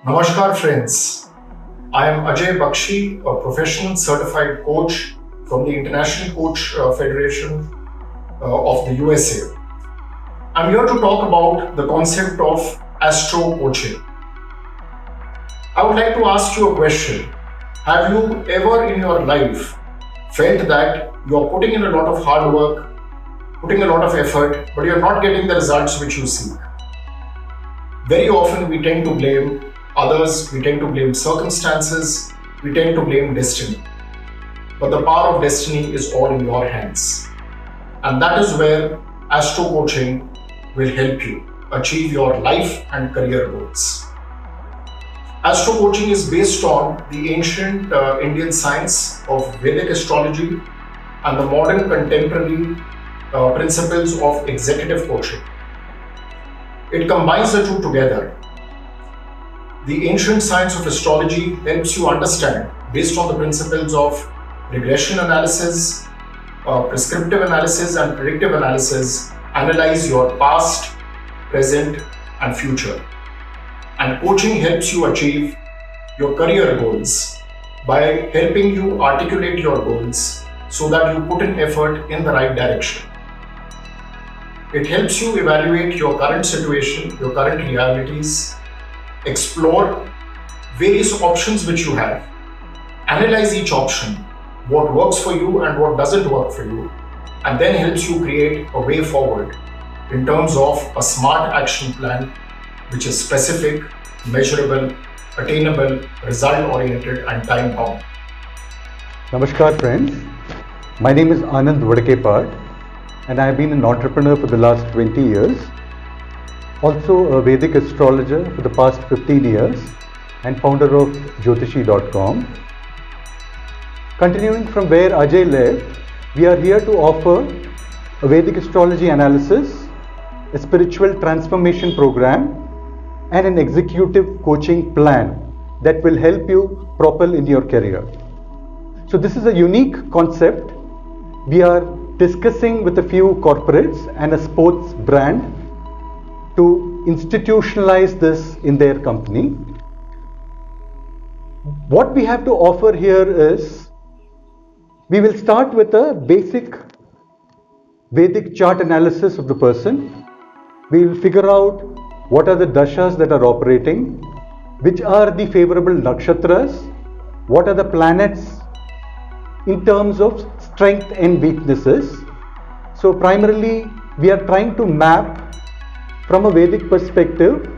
Namaskar friends, I am Ajay Bakshi, a professional certified coach from the International Coach Federation of the USA. I'm here to talk about the concept of Astro coaching. I would like to ask you a question. Have you ever in your life felt that you're putting in a lot of hard work, putting a lot of effort, but you're not getting the results which you seek? Very often we tend to blame others, we tend to blame circumstances, we tend to blame destiny. But the power of destiny is all in your hands. And that is where Astro coaching will help you achieve your life and career goals. Astro coaching is based on the ancient Indian science of Vedic astrology and the modern contemporary principles of executive coaching. It combines the two together. The ancient science of astrology helps you understand, based on the principles of regression analysis, prescriptive analysis, and predictive analysis, analyze your past, present, and future. And coaching helps you achieve your career goals by helping you articulate your goals so that you put in effort in the right direction. It helps you evaluate your current situation, your current realities, explore various options which you have, analyze each option, what works for you and what doesn't work for you, and then helps you create a way forward in terms of a smart action plan which is specific, measurable, attainable, result-oriented, and time-bound. Namaskar friends, my name is Anand Vadakepad and I have been an entrepreneur for the last 20 years, also a Vedic astrologer for the past 15 years and founder of Jothishi.com. Continuing from where Ajay left, we are here to offer a Vedic astrology analysis, a spiritual transformation program, and an executive coaching plan that will help you propel in your career. So this is a unique concept. We are discussing with a few corporates and a sports brand to institutionalize this in their company. What we have to offer here is, we will start with a basic Vedic chart analysis of the person. We will figure out what are the dashas that are operating, which are the favorable nakshatras, what are the planets in terms of strength and weaknesses. So primarily we are trying to map from a Vedic perspective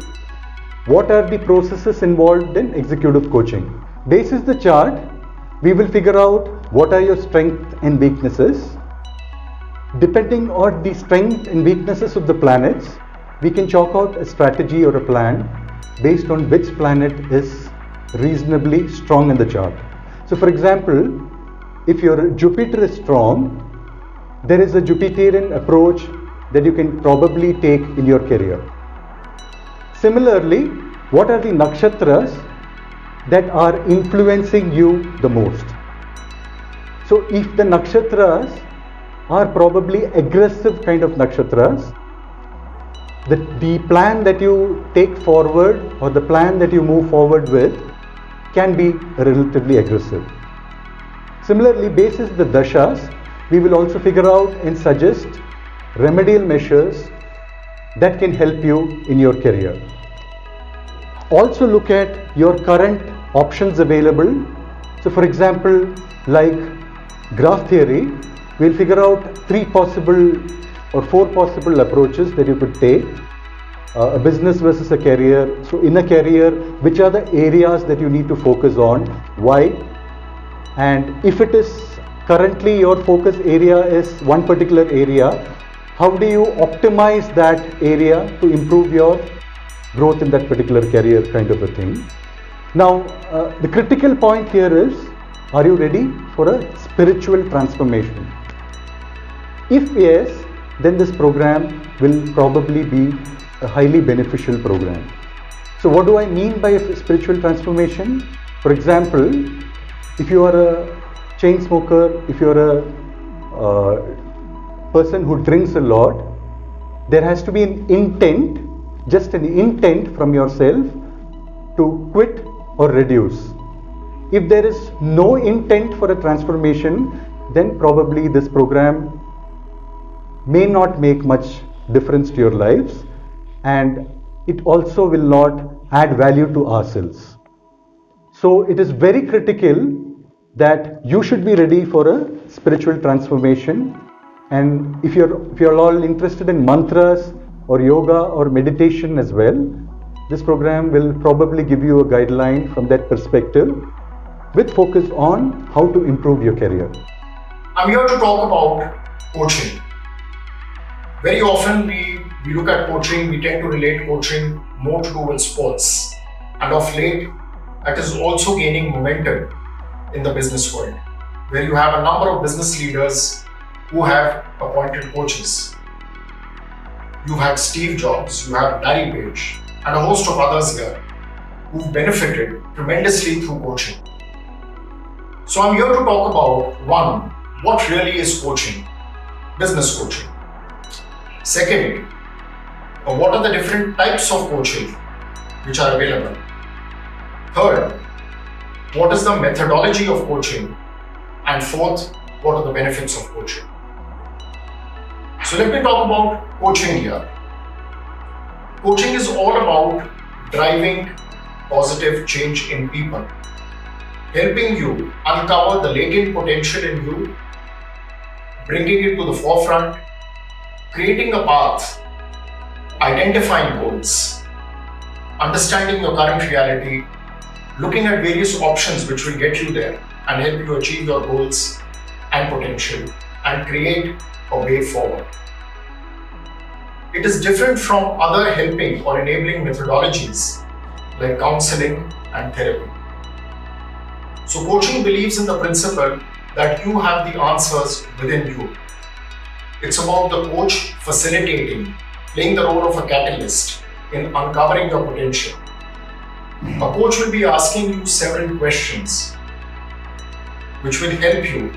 what are the processes involved in executive coaching. Basis the chart, we will figure out what are your strengths and weaknesses. Depending on the strength and weaknesses of the planets, we can chalk out a strategy or a plan based on which planet is reasonably strong in the chart. So for example, if your Jupiter is strong, there is a Jupiterian approach that you can probably take in your career. Similarly, what are the nakshatras that are influencing you the most? So if the nakshatras are probably aggressive kind of nakshatras, the plan that you take forward or the plan that you move forward with can be relatively aggressive. Similarly, basis the dashas, we will also figure out and suggest remedial measures that can help you in your career. Also look at your current options available. So for example, like graph theory, we'll figure out 3 possible or 4 possible approaches that you could take. A business versus a career. So in a career, which are the areas that you need to focus on, why? And if it is currently your focus area is one particular area, how do you optimize that area to improve your growth in that particular career, kind of a thing. Now, the critical point here is, are you ready for a spiritual transformation? If yes, then this program will probably be a highly beneficial program. So what do I mean by a spiritual transformation? For example, if you are a chain smoker, if you are a person who drinks a lot, there has to be an intent, just an intent from yourself to quit or reduce. If there is no intent for a transformation, then probably this program may not make much difference to your lives, and it also will not add value to ourselves. So it is very critical that you should be ready for a spiritual transformation. And if you're all interested in mantras or yoga or meditation as well, this program will probably give you a guideline from that perspective, with focus on how to improve your career. I'm here to talk about coaching. Very often we look at coaching, we tend to relate coaching more to do with sports. And of late, it is also gaining momentum in the business world, where you have a number of business leaders who have appointed coaches. You have Steve Jobs, you have Larry Page, and a host of others here who've benefited tremendously through coaching. So I'm here to talk about, one, what really is coaching, business coaching. Second, what are the different types of coaching which are available. Third, what is the methodology of coaching? And fourth, what are the benefits of coaching? So let me talk about coaching here. Coaching is all about driving positive change in people, helping you uncover the latent potential in you, bringing it to the forefront, creating a path, identifying goals, understanding your current reality, looking at various options which will get you there and help you achieve your goals and potential and create a way forward. It is different from other helping or enabling methodologies like counseling and therapy. So coaching believes in the principle that you have the answers within you. It's about the coach facilitating, playing the role of a catalyst in uncovering your potential. A coach will be asking you several questions which will help you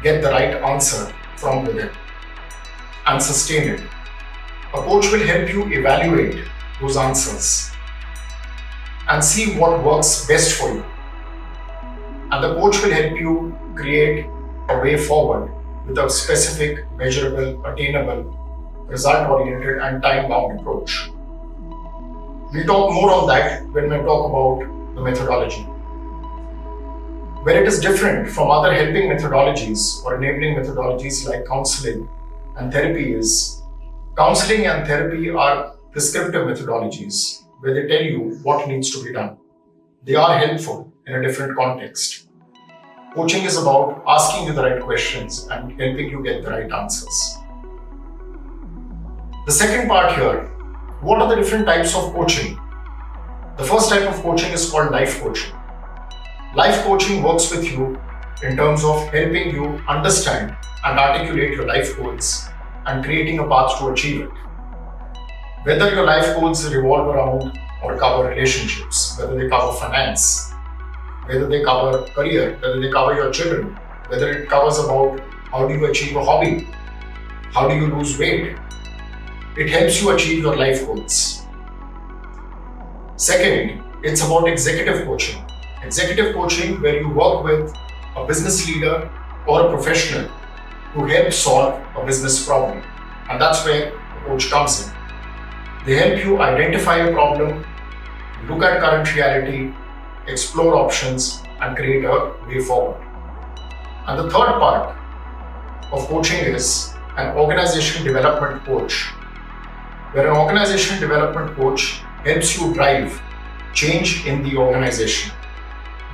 get the right answer from within and sustain it. A coach will help you evaluate those answers and see what works best for you. And the coach will help you create a way forward with a specific, measurable, attainable, result-oriented and time-bound approach. We'll talk more on that when we talk about the methodology. Where it is different from other helping methodologies or enabling methodologies like counseling and therapy is, counseling and therapy are prescriptive methodologies where they tell you what needs to be done. They are helpful in a different context. Coaching is about asking you the right questions and helping you get the right answers. The second part here, what are the different types of coaching? The first type of coaching is called life coaching. Life coaching works with you in terms of helping you understand and articulate your life goals and creating a path to achieve it. Whether your life goals revolve around or cover relationships, whether they cover finance, whether they cover career, whether they cover your children, whether it covers about how do you achieve a hobby, how do you lose weight, it helps you achieve your life goals. Second, it's about executive coaching. Executive coaching where you work with a business leader or a professional to help solve a business problem. And that's where the coach comes in. They help you identify a problem, look at current reality, explore options, and create a way forward. And the third part of coaching is an organization development coach, where an organization development coach helps you drive change in the organization.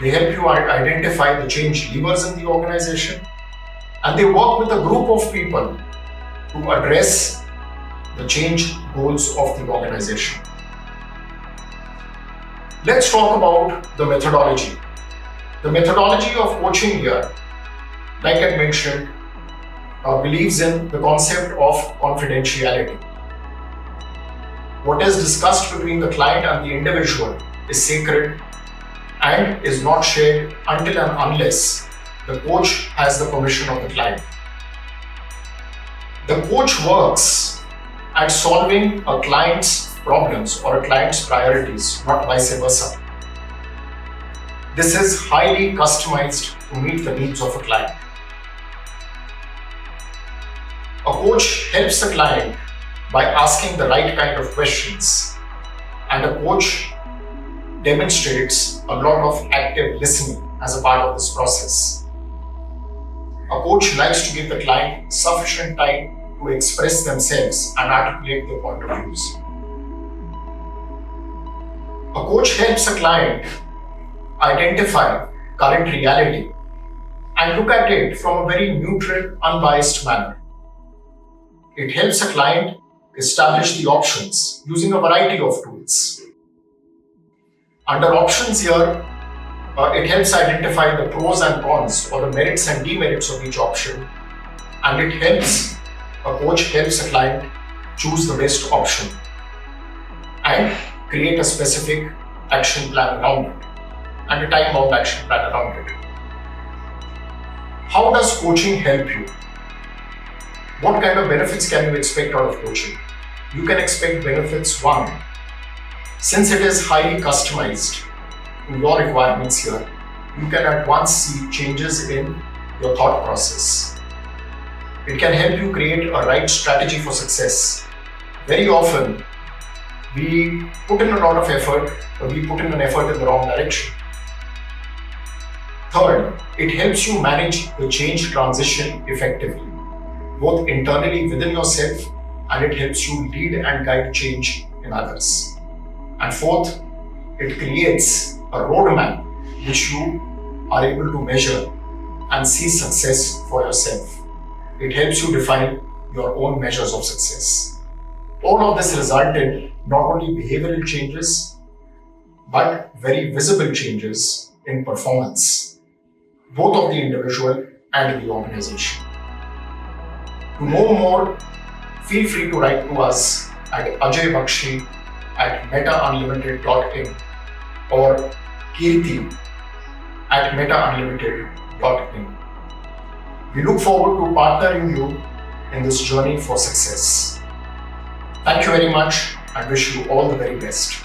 They help you identify the change levers in the organization, and they work with a group of people to address the change goals of the organization. Let's talk about the methodology. The methodology of coaching here, like I mentioned, believes in the concept of confidentiality. What is discussed between the client and the individual is sacred and is not shared until and unless the coach has the permission of the client. The coach works at solving a client's problems or a client's priorities, not vice versa. This is highly customized to meet the needs of a client. A coach helps the client by asking the right kind of questions, and a coach demonstrates a lot of active listening as a part of this process. A coach likes to give the client sufficient time to express themselves and articulate their point of views. A coach helps a client identify current reality and look at it from a very neutral, unbiased manner. It helps a client establish the options using a variety of tools. Under options here, it helps identify the pros and cons or the merits and demerits of each option, and a coach helps a client choose the best option and create a specific action plan around it and a time-bound action plan around it. How does coaching help you? What kind of benefits can you expect out of coaching? You can expect benefits. One, since it is highly customized to your requirements here, you can at once see changes in your thought process. It can help you create a right strategy for success. Very often, we put in a lot of effort, but we put in an effort in the wrong direction. Third, it helps you manage the change transition effectively, both internally within yourself, and it helps you lead and guide change in others. And fourth, it creates a roadmap which you are able to measure and see success for yourself. It helps you define your own measures of success. All of this resulted not only behavioral changes, but very visible changes in performance, both of the individual and the organization. To know more, feel free to write to us at ajay.bakshi@metaunlimited.in or kirti@metaunlimited.in. We look forward to partnering you in this journey for success. Thank you very much and wish you all the very best.